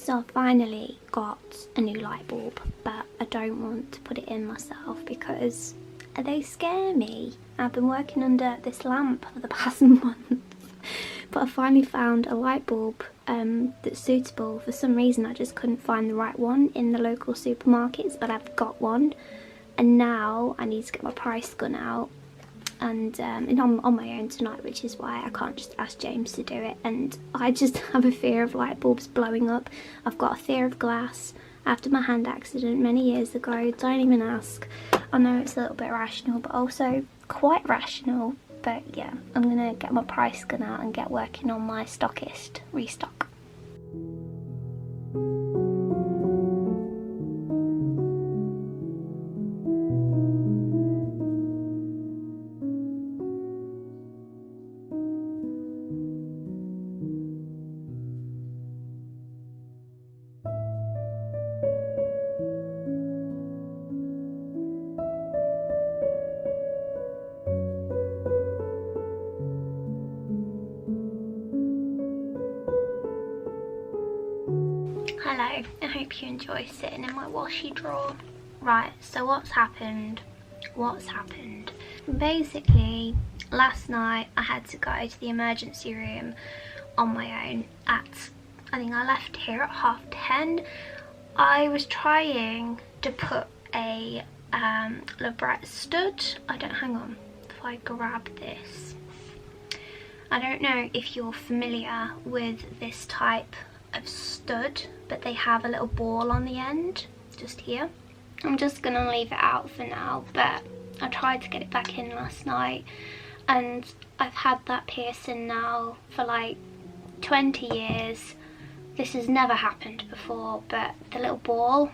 So I finally got a new light bulb, but I don't want to put it in myself because they scare me. I've been working under this lamp for the past month, but I finally found a light bulb that's suitable. For some reason I just couldn't find the right one in the local supermarkets, but I've got one, and now I need to get my price gun out and I'm on my own tonight, which is why I can't just ask James to do it, and I just have a fear of light bulbs blowing up. I've got a fear of glass after my hand accident many years ago. Don't even ask. I know it's a little bit irrational, but also quite rational. But yeah, I'm gonna get my price gun out and get working on my Stockist restock. Hello, I hope you enjoy sitting in my washi drawer. Right, so what's happened? Basically, last night I had to go to the emergency room on my own at, I think I left here at 10:30. I was trying to put a labret stud. Hang on, if I grab this. I don't know if you're familiar with this type of stud, but they have a little ball on the end, just here. I'm just gonna leave it out for now, but I tried to get it back in last night, and I've had that piercing now for like 20 years. This has never happened before, but the little ball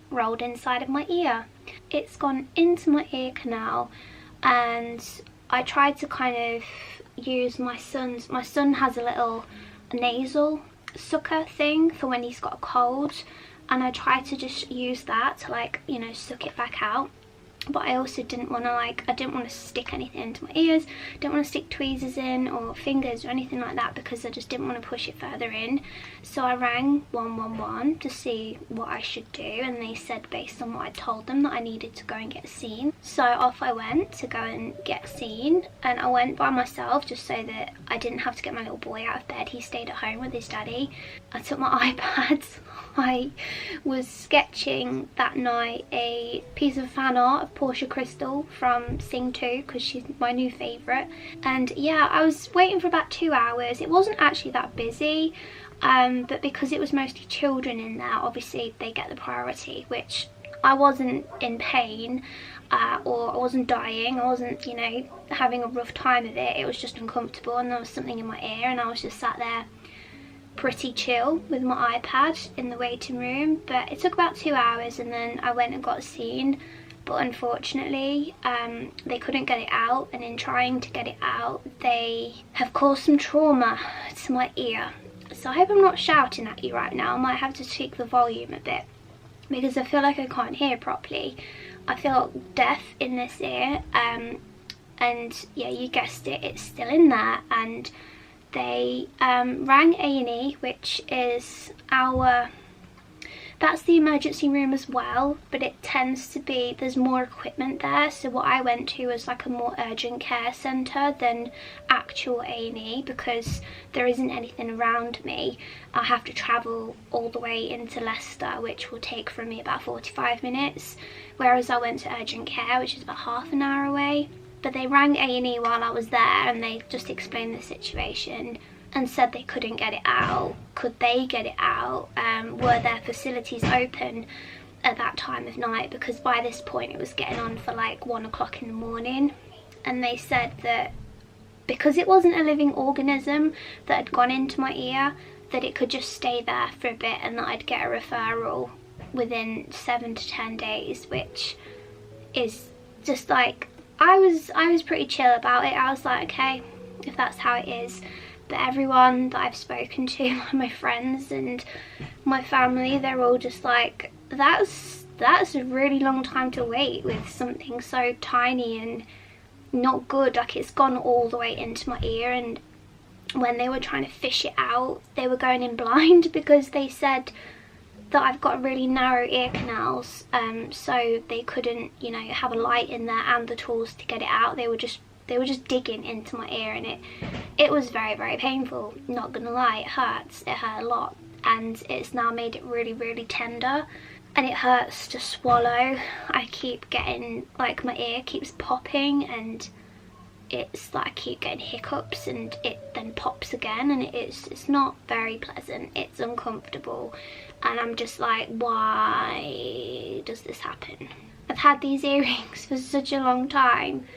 rolled inside of my ear. It's gone into my ear canal, and I tried to kind of use my son has a little nasal sucker thing for when he's got a cold, and I tried to just use that to, like, you know, suck it back out. But I also didn't want to, like, I didn't want to stick anything into my ears, didn't want to stick tweezers in or fingers or anything like that, because I just didn't want to push it further in. So I rang 111 to see what I should do, and they said, based on what I told them, that I needed to go and get seen. So off I went to go and get seen, and I went by myself just so that I didn't have to get my little boy out of bed. He stayed at home with his daddy. I took my iPad. I was sketching that night a piece of fan art of Portia Crystal from Sing 2, because she's my new favourite. And yeah, I was waiting for about 2 hours. It wasn't actually that busy, but because it was mostly children in there, obviously they get the priority, which I wasn't in pain or I wasn't dying. I wasn't, you know, having a rough time of it. It was just uncomfortable, and there was something in my ear, and I was just sat there pretty chill with my iPad in the waiting room. But it took about 2 hours, and then I went and got seen, but unfortunately they couldn't get it out, and in trying to get it out they have caused some trauma to my ear. So I hope I'm not shouting at you right now. I might have to tweak the volume a bit because I feel like I can't hear properly. I feel deaf in this ear, and yeah, you guessed it, it's still in there. And they rang A&E, which is that's the emergency room as well, but it tends to be, there's more equipment there. So what I went to was like a more urgent care centre than actual A&E, because there isn't anything around me. I have to travel all the way into Leicester, which will take from me about 45 minutes, whereas I went to urgent care, which is about half an hour away. But they rang A&E while I was there, and they just explained the situation and said they couldn't get it out. Could they get it out? Were their facilities open at that time of night? Because by this point it was getting on for like 1 o'clock in the morning. And they said that because it wasn't a living organism that had gone into my ear, that it could just stay there for a bit, and that I'd get a referral within 7 to 10 days, which is just like, I was pretty chill about it. I was like, okay, if that's how it is. But everyone that I've spoken to, my friends and my family, they're all just like, that's a really long time to wait with something so tiny and not good. Like, it's gone all the way into my ear, and when they were trying to fish it out, they were going in blind, because they said that I've got really narrow ear canals, so they couldn't, you know, have a light in there and the tools to get it out. They were just digging into my ear, and it was very, very painful, not gonna lie. It hurts, it hurt a lot, and it's now made it really, really tender, and it hurts to swallow. I keep getting, like, my ear keeps popping, and it's like I keep getting hiccups, and it then pops again, and it's not very pleasant. It's uncomfortable, and I'm just like, why does this happen? I've had these earrings for such a long time,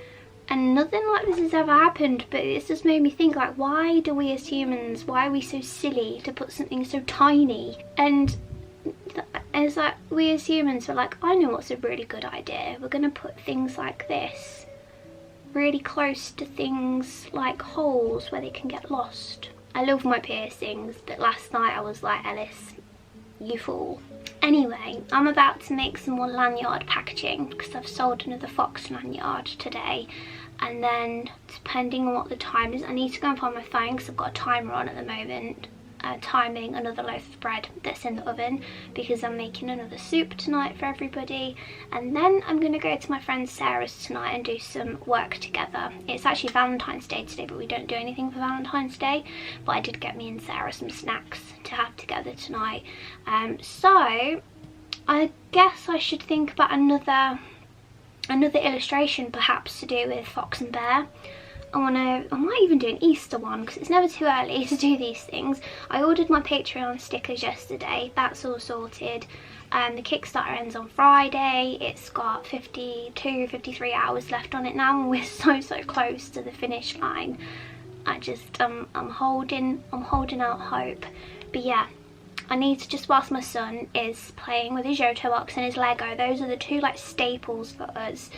and nothing like this has ever happened, but it's just made me think, like, why do we as humans, why are we so silly to put something so tiny? And it's like, we as humans are like, I know what's a really good idea. We're gonna put things like this really close to things like holes where they can get lost. I love my piercings, but last night I was like, Ellis, you fool. Anyway, I'm about to make some more lanyard packaging because I've sold another fox lanyard today, and then depending on what the time is, I need to go and find my phone because I've got a timer on at the moment, timing another loaf of bread that's in the oven because I'm making another soup tonight for everybody. And then I'm going to go to my friend Sarah's tonight and do some work together. It's actually Valentine's Day today, but we don't do anything for Valentine's Day, but I did get me and Sarah some snacks to have together tonight. So I guess I should think about another illustration perhaps to do with Fox and Bear. I might even do an Easter one because it's never too early to do these things. I ordered my Patreon stickers yesterday, that's all sorted. The Kickstarter ends on Friday. It's got 53 hours left on it now, and we're so close to the finish line. I'm holding out hope. But yeah, I need to, just whilst my son is playing with his Yoto box and his Lego, those are the two like staples for us.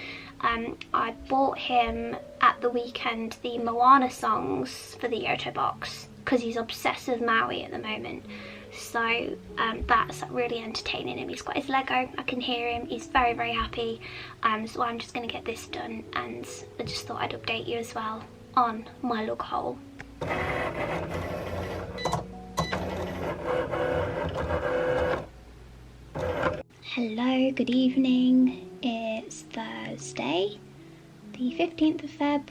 I bought him at the weekend the Moana songs for the Yoto box because he's obsessed with Maui at the moment. So that's really entertaining him. He's got his Lego, I can hear him, he's very happy. So I'm just going to get this done, and I just thought I'd update you as well on my lug hole. Hello, good evening. It's Thursday, the 15th of Feb,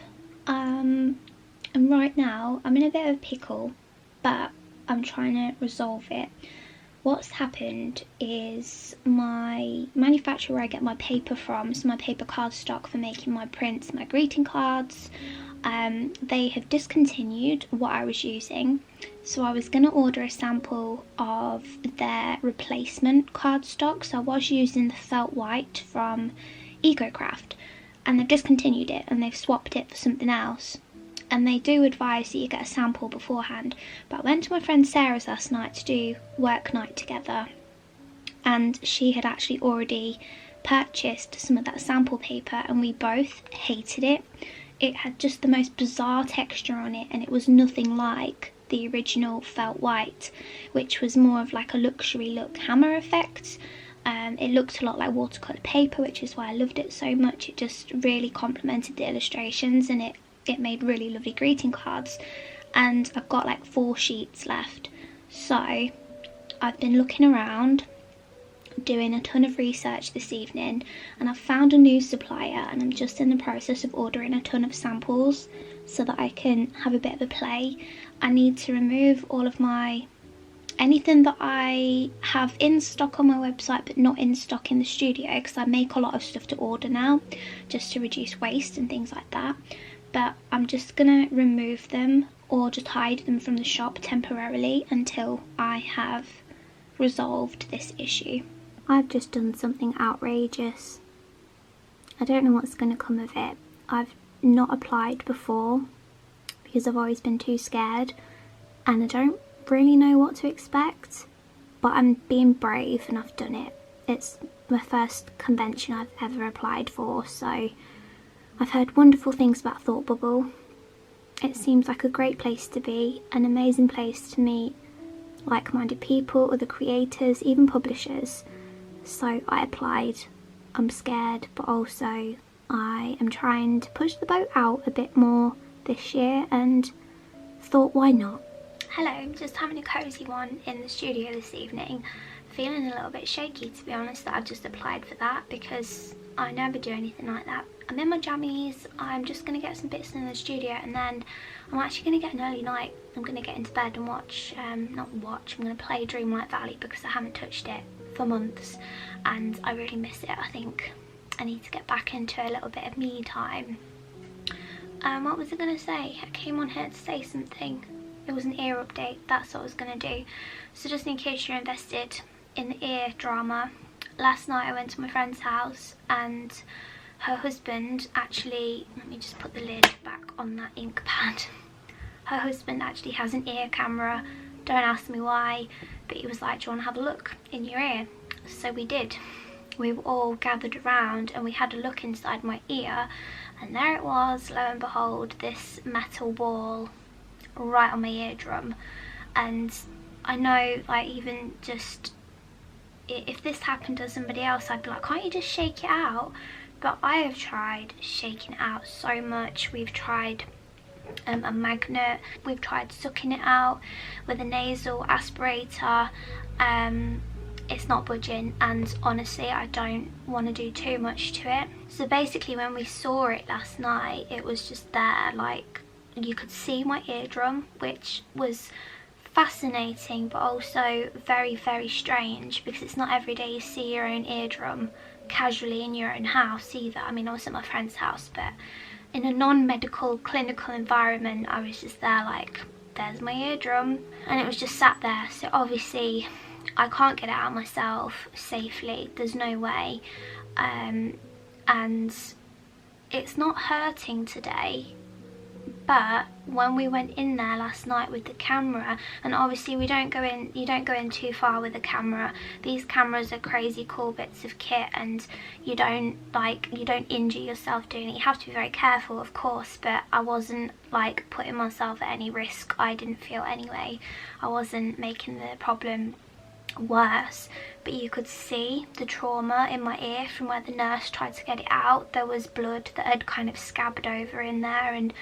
and right now I'm in a bit of a pickle, but I'm trying to resolve it. What's happened is my manufacturer where I get my paper from, so my paper cardstock for making my prints, my greeting cards, they have discontinued what I was using. So I was going to order a sample of their replacement cardstock. So I was using the felt white from EcoCraft, and they've discontinued it and they've swapped it for something else. And they do advise that you get a sample beforehand. But I went to my friend Sarah's last night to do work night together, and she had actually already purchased some of that sample paper, and we both hated it. It had just the most bizarre texture on it, and it was nothing like the original felt white, which was more of like a luxury look hammer effect. It looked a lot like watercolour paper, which is why I loved it so much. It just really complemented the illustrations, and it made really lovely greeting cards. And I've got like 4 sheets left, so I've been looking around, doing a ton of research this evening, and I've found a new supplier, and I'm just in the process of ordering a ton of samples so that I can have a bit of a play. I need to remove all of anything that I have in stock on my website but not in stock in the studio, because I make a lot of stuff to order now just to reduce waste and things like that. But I'm just gonna remove them or just hide them from the shop temporarily until I have resolved this issue. I've just done something outrageous. I don't know what's going to come of it. I've not applied before because I've always been too scared, and I don't really know what to expect, but I'm being brave and I've done it. It's my first convention I've ever applied for, so I've heard wonderful things about Thought Bubble. It seems like a great place to be, an amazing place to meet like-minded people, other creators, even publishers. So I applied. I'm scared, but also I am trying to push the boat out a bit more this year, and thought, why not? Hello, just having a cosy one in the studio this evening. feeling a little bit shaky, to be honest, that I've just applied for that, because I never do anything like that. I'm in my jammies, I'm just going to get some bits in the studio, and then I'm actually going to get an early night. I'm going to get into bed and watch, I'm going to play Dreamlight Valley, because I haven't touched it for months and I really miss it. I think I need to get back into a little bit of me time. What was I going to say? I came on here to say something. It was an ear update, that's what I was going to do. So just in case you're invested in the ear drama, last night I went to my friend's house and her husband actually, let me just put the lid back on that ink pad. Her husband actually has an ear camera, don't ask me why, but he was like, do you want to have a look in your ear? So we did. We were all gathered around and we had a look inside my ear, and there it was, lo and behold, this metal ball right on my eardrum. And I know, like, even just if this happened to somebody else, I'd be like, can't you just shake it out? But I have tried shaking it out so much. We've tried a magnet, we've tried sucking it out with a nasal aspirator. It's not budging, and honestly I don't want to do too much to it. So basically when we saw it last night, it was just there, like you could see my eardrum, which was fascinating but also very, very strange, because it's not every day you see your own eardrum casually in your own house either. I mean, I was at my friend's house, but in a non-medical clinical environment, I was just there like, there's my eardrum, and it was just sat there. So obviously I can't get it out myself safely, there's no way, and it's not hurting today. But when we went in there last night with the camera, and obviously you don't go in too far with the camera. These cameras are crazy cool bits of kit, and you don't injure yourself doing it. You have to be very careful, of course, but I wasn't like putting myself at any risk. I didn't feel anyway. I wasn't making the problem worse, but you could see the trauma in my ear from where the nurse tried to get it out. There was blood that had kind of scabbed over in there, and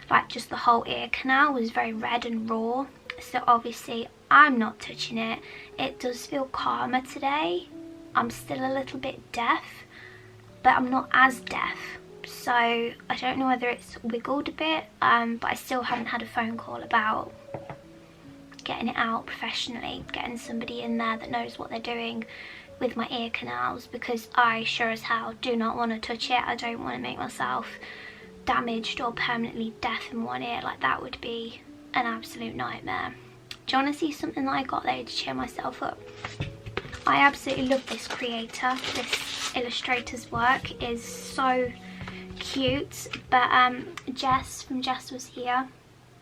like just the whole ear canal was very red and raw. So obviously I'm not touching it. It does feel calmer today. I'm still a little bit deaf, but I'm not as deaf, so I don't know whether it's wiggled a bit, but I still haven't had a phone call about getting it out professionally, getting somebody in there that knows what they're doing with my ear canals, because I sure as hell do not want to touch it. I don't want to make myself damaged or permanently deaf in one ear. Like, that would be an absolute nightmare. Do you want to see something that I got though to cheer myself up? I absolutely love this creator. This illustrator's work is so cute. But Jess from Jess Was Here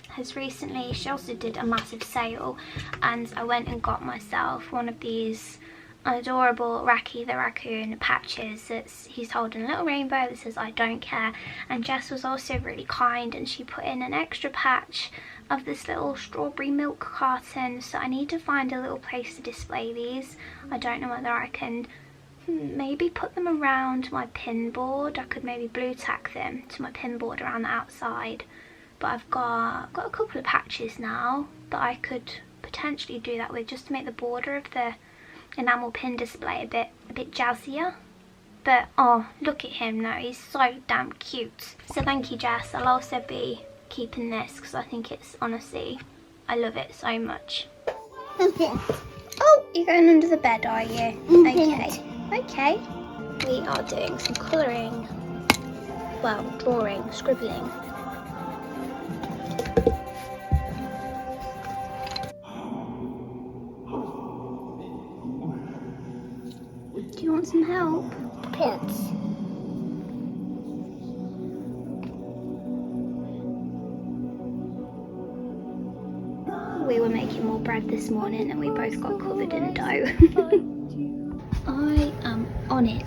has recently, she also did a massive sale, and I went and got myself one of these adorable Racky the Raccoon patches. He's holding a little rainbow that says I don't care, and Jess was also really kind and she put in an extra patch of this little strawberry milk carton. So I need to find a little place to display these. I don't know whether I can maybe put them around my pin board. I could maybe blue tack them to my pin board around the outside, but I've got a couple of patches now that I could potentially do that with, just to make the border of the enamel pin display a bit jazzier. But oh, look at him now, he's so damn cute. So thank you, Jess. I'll also be keeping this because I think it's, honestly, I love it so much. Oh, you're going under the bed, are you? Okay. We are doing some colouring, well, drawing, scribbling. Do you want some help? Pants. We were making more bread this morning and we both got covered in dough. I am on it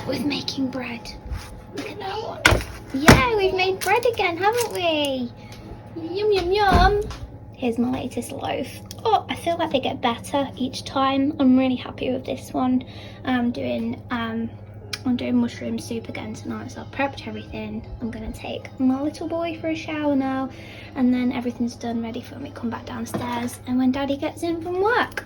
with making bread. Look at that one. Yeah, we've made bread again, haven't we? Yum, yum, yum. Here's my latest loaf. Oh, I feel like they get better each time. I'm really happy with this one. I'm doing mushroom soup again tonight, so I've prepped everything. I'm gonna take my little boy for a shower now, and then everything's done, ready for me to come back downstairs and when Daddy gets in from work.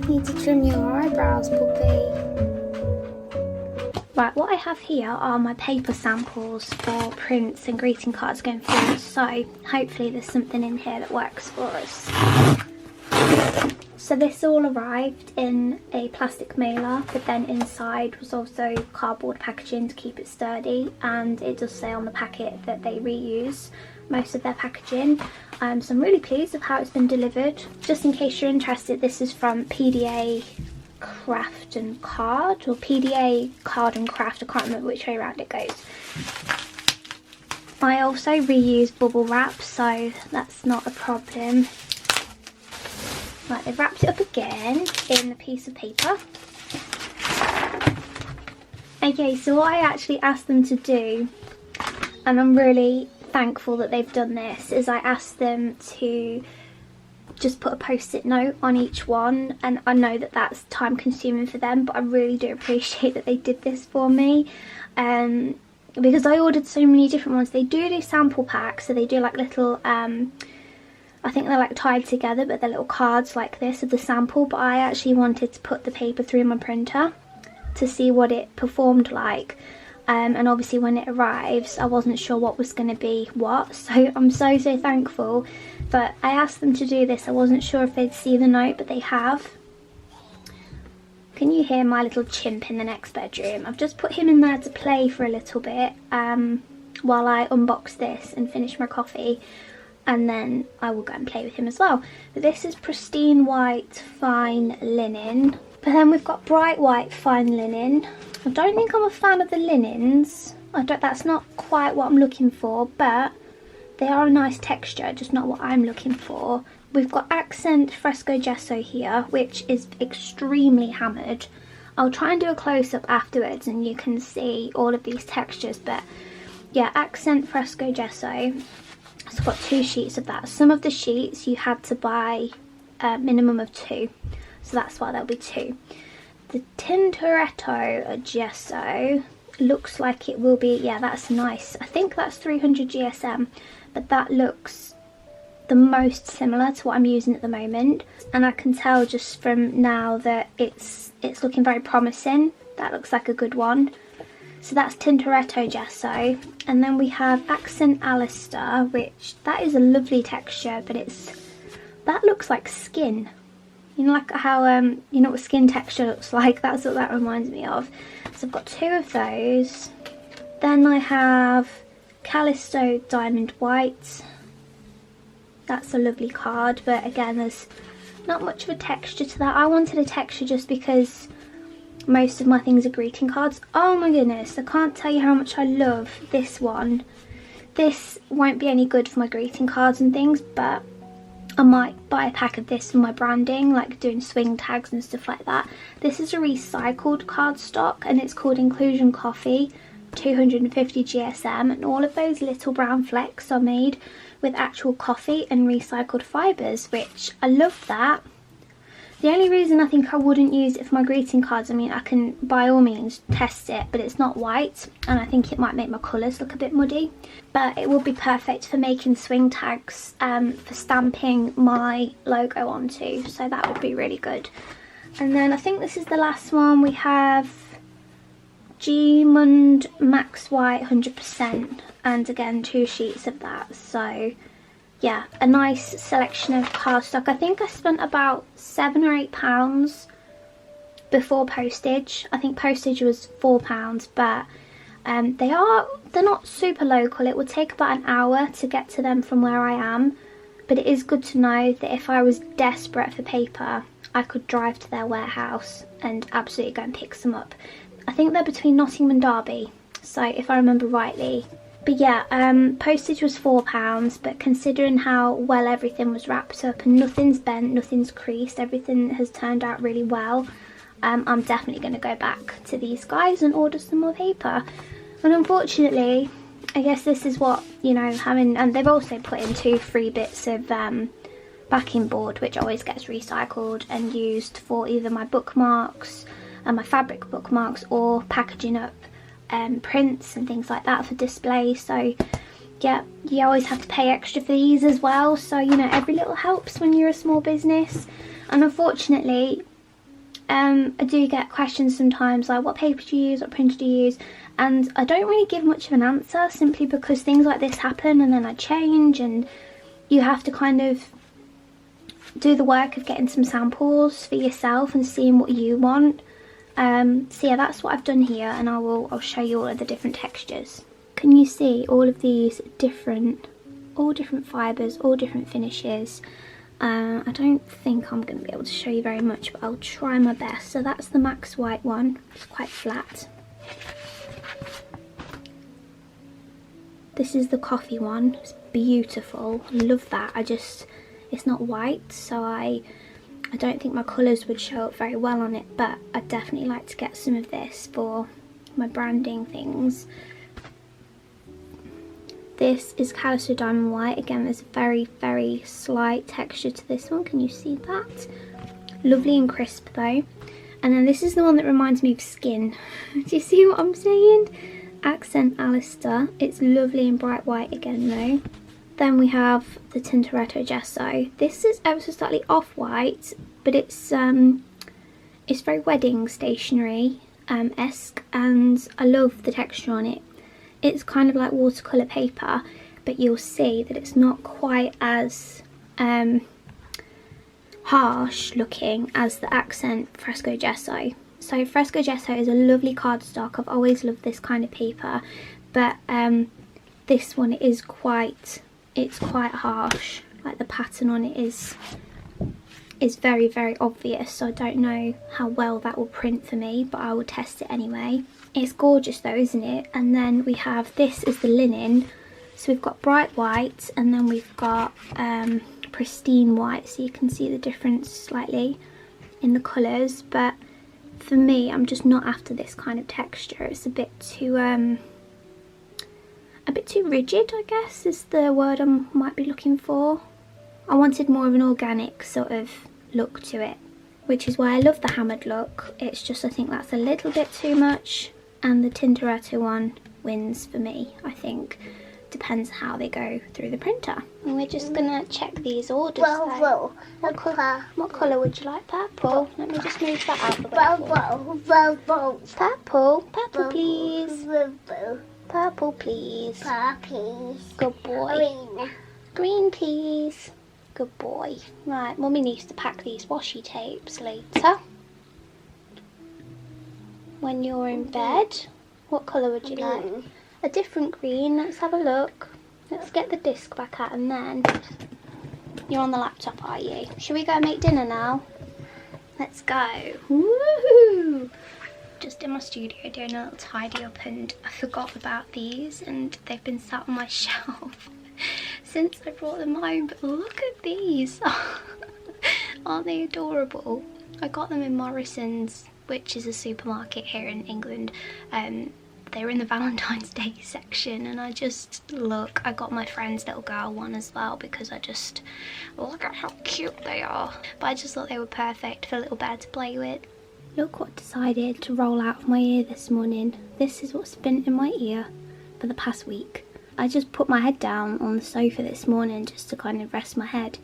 Need to trim your eyebrows, puppy. Right, what I have here are my paper samples for prints and greeting cards going forward, so hopefully there's something in here that works for us. So this all arrived in a plastic mailer, but then inside was also cardboard packaging to keep it sturdy, and it does say on the packet that they reuse most of their packaging. So I'm really pleased with how it's been delivered. Just in case you're interested, this is from PDA Craft and Card, or PDA Card and Craft, I can't remember which way around it goes. I also reuse bubble wrap, so that's not a problem. Right, they've wrapped it up again in a piece of paper. Okay, so what I actually asked them to do, and I'm really thankful that they've done this, is I asked them to just put a post-it note on each one, and I know that that's time consuming for them, but I really do appreciate that they did this for me, because I ordered so many different ones. They do sample packs, so they do like little I think they're like tied together, but they're little cards like this of the sample, but I actually wanted to put the paper through my printer to see what it performed like. And obviously when it arrives, I wasn't sure what was going to be what, so I'm so thankful. But I asked them to do this. I wasn't sure if they'd see the note, but they have. Can you hear my little chimp in the next bedroom? I've just put him in there to play for a little bit while I unbox this and finish my coffee, and then I will go and play with him as well. But this is pristine white fine linen, but then we've got bright white fine linen. I don't think I'm a fan of the linens. That's not quite what I'm looking for, but they are a nice texture, just not what I'm looking for. We've got accent fresco gesso here, which is extremely hammered. I'll try and do a close-up afterwards and you can see all of these textures, but yeah, accent fresco gesso. So I've got 2 sheets of that. Some of the sheets you had to buy a minimum of 2, so that's why there'll be 2. The Tintoretto gesso looks like it will be, yeah, that's nice. I think that's 300 GSM, but that looks the most similar to what I'm using at the moment, and I can tell just from now that it's looking very promising. That looks like a good one. So that's Tintoretto gesso, and then we have Accent Alistair, which that is a lovely texture, but that looks like skin. You know, like how you know what skin texture looks like. That's what that reminds me of. So I've got 2 of those. Then I have Callisto Diamond White. That's a lovely card, but again, there's not much of a texture to that. I wanted a texture just because most of my things are greeting cards. Oh my goodness, I can't tell you how much I love this one. This won't be any good for my greeting cards and things, but I might buy a pack of this for my branding, like doing swing tags and stuff like that. This is a recycled cardstock, and it's called Inclusion Coffee, 250 GSM, and all of those little brown flecks are made with actual coffee and recycled fibres, which I love that. The only reason I think I wouldn't use it for my greeting cards, I mean, I can by all means test it, but it's not white, and I think it might make my colours look a bit muddy. But it would be perfect for making swing tags, for stamping my logo onto, so that would be really good. And then I think this is the last one. We have G-Mund Max White 100%, and again 2 sheets of that. So yeah, a nice selection of cardstock. I think I spent about £7 or £8 before postage. I think postage was £4, but they're not super local. It would take about an hour to get to them from where I am, but it is good to know that if I was desperate for paper, I could drive to their warehouse and absolutely go and pick some up. I think they're between Nottingham and Derby, so if I remember rightly. But yeah, postage was £4, but considering how well everything was wrapped up and nothing's bent, nothing's creased, everything has turned out really well, I'm definitely going to go back to these guys and order some more paper. And unfortunately, I guess this is what, you know, and they've also put in 2 free bits of backing board, which always gets recycled and used for either my bookmarks and my fabric bookmarks, or packaging up prints and things like that for display. So yeah, you always have to pay extra for these as well, so you know, every little helps when you're a small business. And unfortunately, I do get questions sometimes like, what paper do you use, what printer do you use? And I don't really give much of an answer, simply because things like this happen and then I change, and you have to kind of do the work of getting some samples for yourself and seeing what you want. So yeah, that's what I've done here, and I'll show you all of the different textures. Can you see all of these all different fibres, all different finishes? I don't think I'm going to be able to show you very much, but I'll try my best. So that's the Max White one. It's quite flat. This is the coffee one. It's beautiful. I love that. It's not white, so I don't think my colours would show up very well on it, but I'd definitely like to get some of this for my branding things. This is Calico Diamond White. Again, there's a very, very slight texture to this one. Can you see that? Lovely and crisp though. And then this is the one that reminds me of skin. Do you see what I'm saying? Accent Alistair. It's lovely and bright white again though. Then we have the Tintoretto Gesso. This is ever so slightly off-white, but it's very wedding stationery esque, and I love the texture on it. It's kind of like watercolour paper, but you'll see that it's not quite as harsh looking as the Accent Fresco Gesso. So Fresco Gesso is a lovely cardstock. I've always loved this kind of paper, but this one is quite harsh. Like the pattern on it is very, very obvious, so I don't know how well that will print for me, but I will test it anyway. It's gorgeous though, isn't it? And then we have this is the linen. So we've got bright white, and then we've got pristine white, so you can see the difference slightly in the colours. But for me, I'm just not after this kind of texture. It's a bit too rigid, I guess is the word I might be looking for. I wanted more of an organic sort of look to it, which is why I love the hammered look. It's just, I think that's a little bit too much, and the Tintoretto one wins for me, I think. Depends how they go through the printer. And we're just gonna check these orders. What colour would you like? Purple. Let me just move that out the way. Purple. Purple, please. Purple, please. Good boy. Green, please. Good boy. Right, Mummy needs to pack these washi tapes later. When you're in bed, what colour would you like? A different green. Let's have a look. Let's get the disc back out, and then you're on the laptop, are you? Should we go make dinner now? Let's go. Woohoo! Just in my studio doing a little tidy up, and I forgot about these, and they've been sat on my shelf since I brought them home. But look at these. Aren't they adorable? I got them in Morrison's, which is a supermarket here in England. They were in the Valentine's Day section, and I got my friend's little girl one as well, because look at how cute they are. But I just thought they were perfect for a little bear to play with. Look what decided to roll out of my ear this morning. This is what's been in my ear for the past week. I just put my head down on the sofa this morning just to kind of rest my head,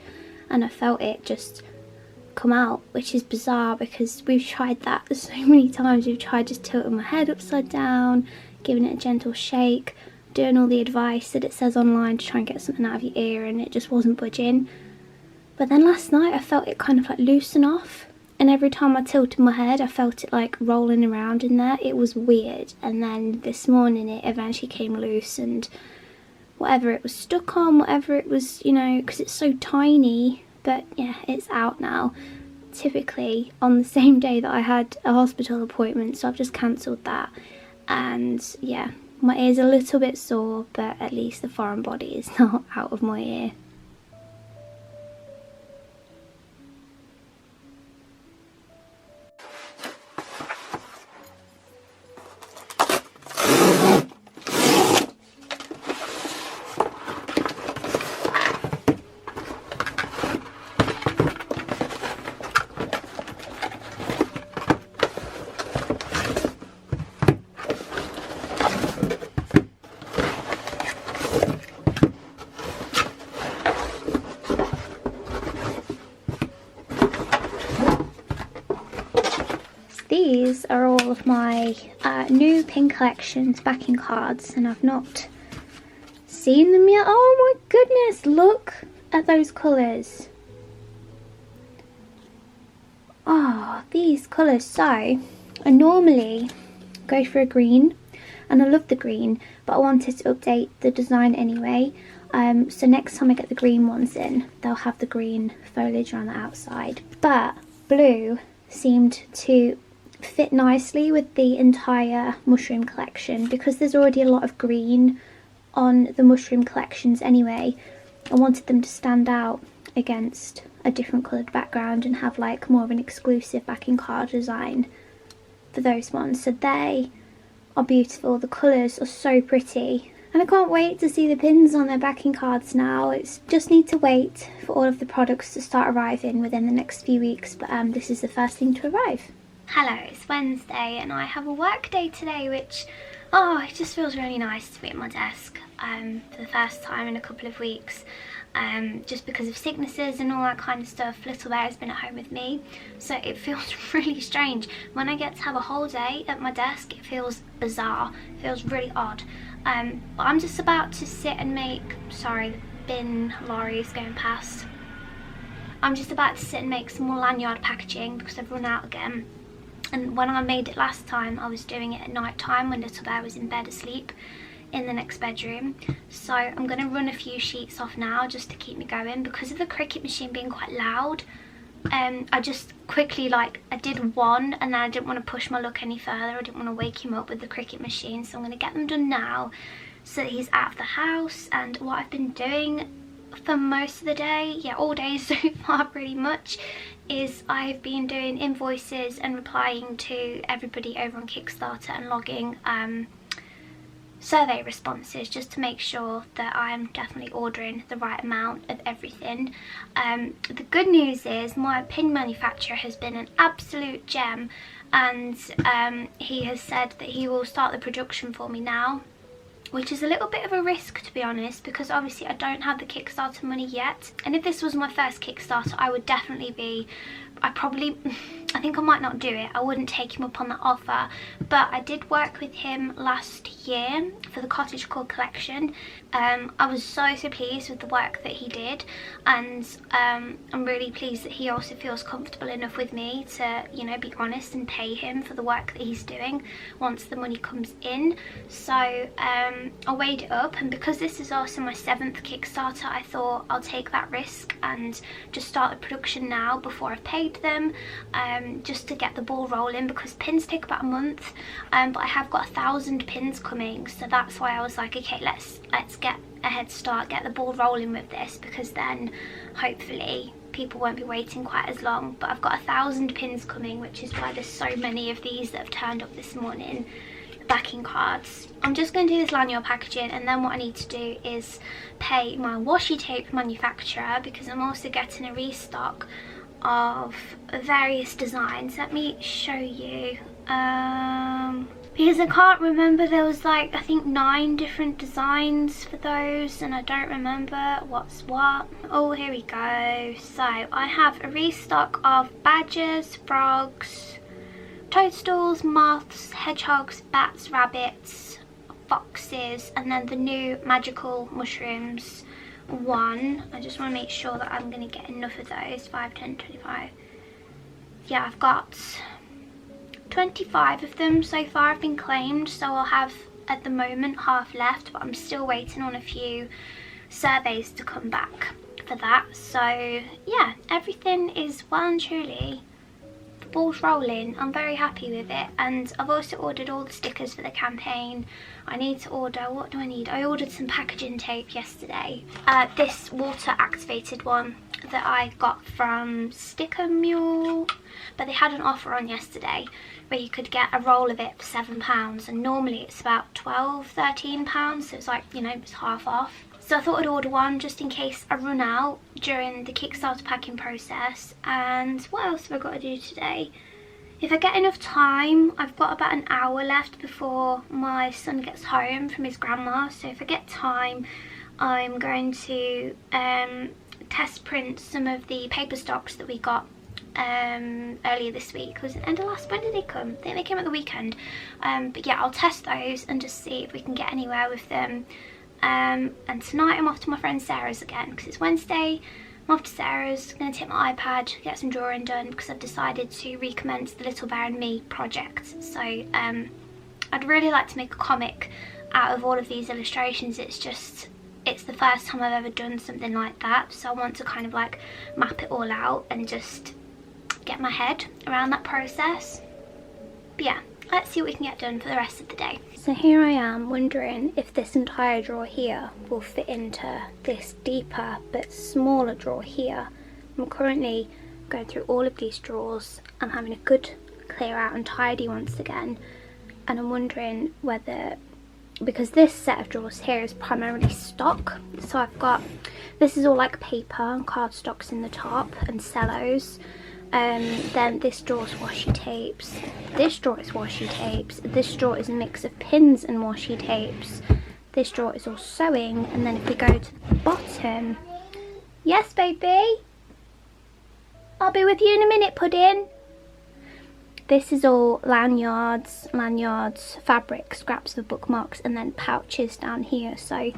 and I felt it just come out, which is bizarre because we've tried that so many times. We've tried just tilting my head upside down, giving it a gentle shake, doing all the advice that it says online to try and get something out of your ear, and it just wasn't budging. But then last night I felt it kind of like loosen off, and every time I tilted my head I felt it like rolling around in there. It was weird. And then this morning it eventually came loose, and whatever it was stuck on, whatever it was, you know, because it's so tiny. But yeah, it's out now. Typically on the same day that I had a hospital appointment, so I've just cancelled that. And yeah, my ear's a little bit sore, but at least the foreign body is not out of my ear. these are all of my new pin collections backing cards, and I've not seen them yet. Oh my goodness, look at those colours. Oh, these colours. So I normally go for a green, and I love the green, but I wanted to update the design anyway. So next time I get the green ones in, they'll have the green foliage around the outside. But blue seemed to fit nicely with the entire mushroom collection, because there's already a lot of green on the mushroom collections anyway. I wanted them to stand out against a different coloured background and have like more of an exclusive backing card design for those ones. So they are beautiful. The colours are so pretty, and I can't wait to see the pins on their backing cards now. It's just need to wait for all of the products to start arriving within the next few weeks, but this is the first thing to arrive. Hello, it's Wednesday and I have a work day today, which, it just feels really nice to be at my desk for the first time in a couple of weeks. Just because of sicknesses and all that kind of stuff. Little Bear has been at home with me, so it feels really strange. When I get to have a whole day at my desk, it feels bizarre, it feels really odd. But I'm just about to sit and make, sorry, the bin lorry is going past. I'm just about to sit and make some more lanyard packaging because I've run out again. And when I made it last time, I was doing it at night time when Little Bear was in bed asleep in the next bedroom. So I'm going to run a few sheets off now just to keep me going, because of the Cricut machine being quite loud. I just quickly, I did one and then I didn't want to push my luck any further. I didn't want to wake him up with the Cricut machine, so I'm going to get them done now so that he's out of the house. And what I've been doing for most of the day, all day so far pretty much, is I've been doing invoices and replying to everybody over on Kickstarter and logging survey responses, just to make sure that I'm definitely ordering the right amount of everything. The good news is my pin manufacturer has been an absolute gem, and he has said that he will start the production for me now, which is a little bit of a risk, to be honest, because obviously I don't have the Kickstarter money yet. And if this was my first Kickstarter, I would definitely be, I think I might not do it. I wouldn't take him up on that offer. But I did work with him last year for the Cottagecore collection. I was so pleased with the work that he did, and I'm really pleased that he also feels comfortable enough with me to, be honest and pay him for the work that he's doing once the money comes in. So I weighed it up, and because this is also my 7th Kickstarter, I thought I'll take that risk and just start the production now before I've paid them, just to get the ball rolling, because pins take about a month. But I have got 1,000 pins coming, so that's why I was like, okay, let's get a head start, get the ball rolling with this, because then hopefully people won't be waiting quite as long. But I've got 1,000 pins coming, which is why there's so many of these that have turned up this morning, backing cards. I'm just going to do this lanyard packaging, and then what I need to do is pay my washi tape manufacturer, because I'm also getting a restock of various designs. Let me show you, because I can't remember, there was I think 9 different designs for those, and I don't remember what's what. Oh, here we go. So I have a restock of badgers, frogs, toadstools, moths, hedgehogs, bats, rabbits, foxes, and then the new magical mushrooms one. I just want to make sure that I'm going to get enough of those. 5, 10, 25. Yeah, I've got 25 of them so far have been claimed, so I'll have at the moment half left, but I'm still waiting on a few surveys to come back for that. So yeah, everything is well and truly, the ball's rolling. I'm very happy with it, and I've also ordered all the stickers for the campaign. I need to order, what do I need? I ordered some packaging tape yesterday. This water activated one that I got from Sticker Mule, but they had an offer on yesterday where you could get a roll of it for £7, and normally it's about £12, £13, so it's it's half off. So I thought I'd order one just in case I run out during the Kickstarter packing process. And what else have I got to do today? If I get enough time, I've got about an hour left before my son gets home from his grandma, so if I get time, I'm going to test print some of the paper stocks that we got earlier this week. Was it end of last? When did they come? I think they came at the weekend. But yeah, I'll test those and just see if we can get anywhere with them. And tonight I'm off to my friend Sarah's again because it's Wednesday. I'm off to Sarah's, going to take my iPad, get some drawing done because I've decided to recommence the Little Bear and Me project. So I'd really like to make a comic out of all of these illustrations. It's the first time I've ever done something like that, so I want to kind of like map it all out and just get my head around that process. But yeah, let's see what we can get done for the rest of the day. So here I am wondering if this entire drawer here will fit into this deeper but smaller drawer here. I'm currently going through all of these drawers. I'm having a good clear out and tidy once again, and I'm wondering whether, because this set of drawers here is primarily stock, so I've got, this is all like paper and cardstocks in the top and cellos. Then this drawer is washi tapes, this drawer is washi tapes, this drawer is a mix of pins and washi tapes, this drawer is all sewing, and then if we go to the bottom, yes baby, I'll be with you in a minute, Puddin'. This is all lanyards, fabric, scraps of bookmarks, and then pouches down here. So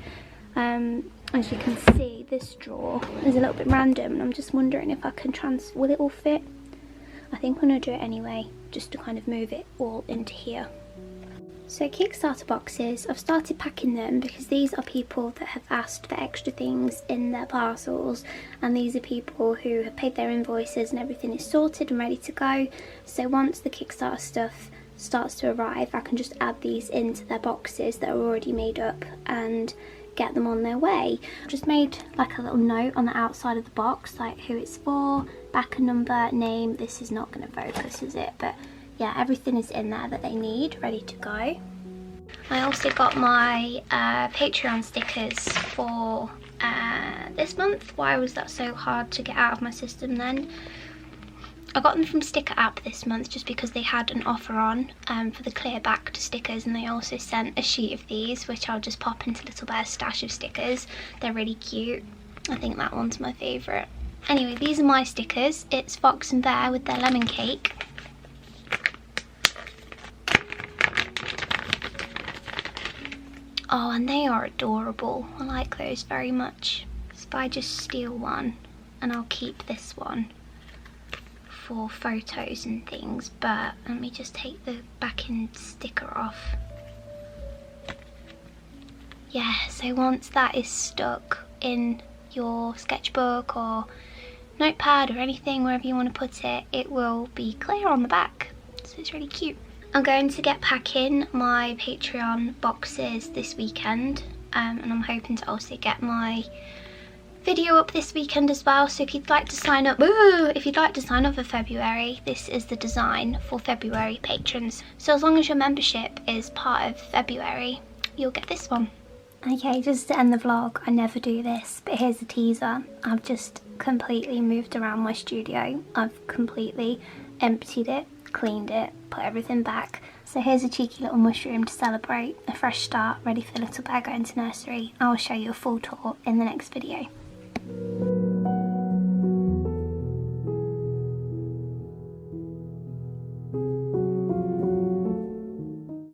as you can see, this drawer is a little bit random, and I'm just wondering if I can will it all fit? I think I'm going to do it anyway, just to kind of move it all into here. So Kickstarter boxes, I've started packing them because these are people that have asked for extra things in their parcels, and these are people who have paid their invoices and everything is sorted and ready to go. So once the Kickstarter stuff starts to arrive, I can just add these into their boxes that are already made up and get them on their way. I've just made like a little note on the outside of the box, like who it's for, back and number, name. This is not going to focus, is it? But yeah, everything is in there that they need, ready to go. I also got my Patreon stickers for this month. Why was that so hard to get out of my system then? I got them from Sticker App this month just because they had an offer on for the clear back to stickers, and they also sent a sheet of these which I'll just pop into Little Bear's stash of stickers. They're really cute. I think that one's my favourite. Anyway, these are my stickers. It's Fox and Bear with their lemon cake. Oh, and they are adorable. I like those very much. So if I just steal one, and I'll keep this one for photos and things, but let me just take the backing sticker off. Yeah, so once that is stuck in your sketchbook or notepad or anything, wherever you want to put it, it will be clear on the back. So it's really cute. I'm going to get packing my Patreon boxes this weekend, and I'm hoping to also get my video up this weekend as well. So if you'd like to sign up, for February, this is the design for February patrons. So as long as your membership is part of February, you'll get this one. Okay, just to end the vlog, I never do this, but here's a teaser. I've just completely moved around my studio. I've completely emptied it, cleaned it, put everything back. So here's a cheeky little mushroom to celebrate a fresh start, ready for the Little Bear going to nursery. I will show you a full tour in the next video.